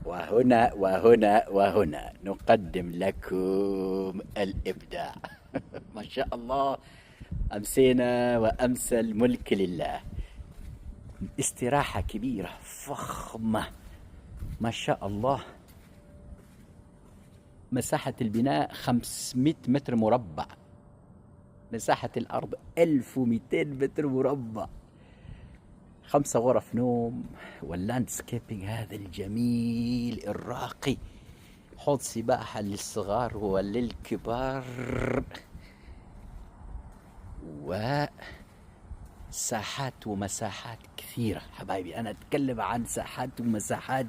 وهنا نقدم لكم الإبداع. ما شاء الله، أمسينا وأمسى الملك لله. استراحة كبيرة فخمة ما شاء الله. مساحة البناء 500 متر مربع، مساحة الأرض 1200 متر مربع، 5 غرف نوم، واللاندسكيبينج هذا الجميل الراقي، حوض سباحة للصغار وللكبار، وساحات ومساحات كثيرة. حبايبي أنا أتكلم عن ساحات ومساحات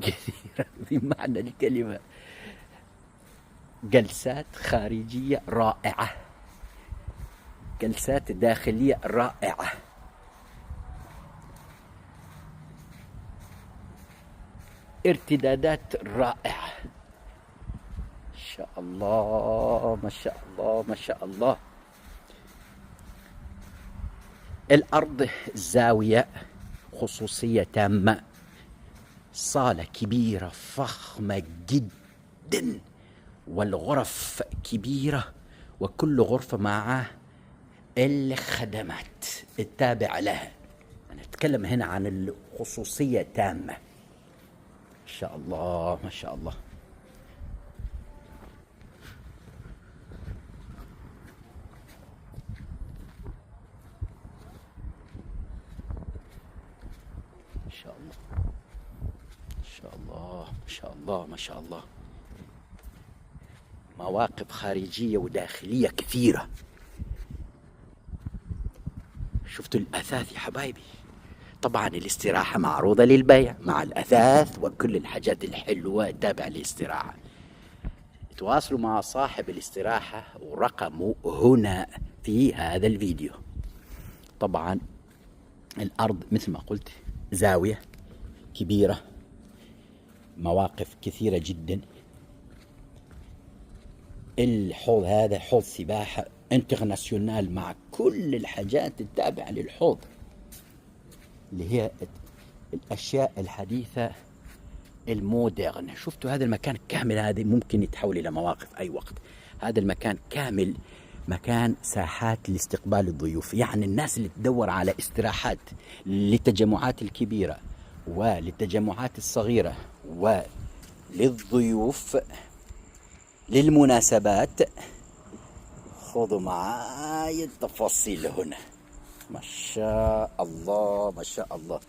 كثيرة بمعنى الكلمة. جلسات خارجية رائعة، جلسات داخلية رائعة، ارتدادات رائعة. ما شاء الله ما شاء الله ما شاء الله. الأرض زاوية، خصوصية تامة، صالة كبيرة فخمة جدا، والغرف كبيرة، وكل غرفة مع الخدمات التابعة لها. أنا أتكلم هنا عن الخصوصية تامة. ما شاء الله ما شاء الله. ما شاء الله ما شاء الله ما شاء الله ما شاء الله. مواقف خارجية وداخلية كثيرة. شفتوا الأثاث يا حبايبي؟ طبعا الاستراحة معروضة للبيع مع الأثاث وكل الحاجات الحلوة التابعة للاستراحة. تواصلوا مع صاحب الاستراحة ورقمه هنا في هذا الفيديو. طبعا الأرض مثل ما قلت زاوية كبيرة، مواقف كثيرة جدا. الحوض هذا حوض سباحة انترناسيونال مع كل الحاجات التابعة للحوض، اللي هي الأشياء الحديثة المودرن. شفتوا هذا المكان كامل، هذا ممكن يتحول إلى مواقف أي وقت. هذا المكان كامل مكان ساحات لاستقبال الضيوف، يعني الناس اللي تدور على استراحات للتجمعات الكبيرة وللتجمعات الصغيرة وللضيوف للمناسبات. خذوا معاي التفاصيل هنا. ما شاء الله ما شاء الله.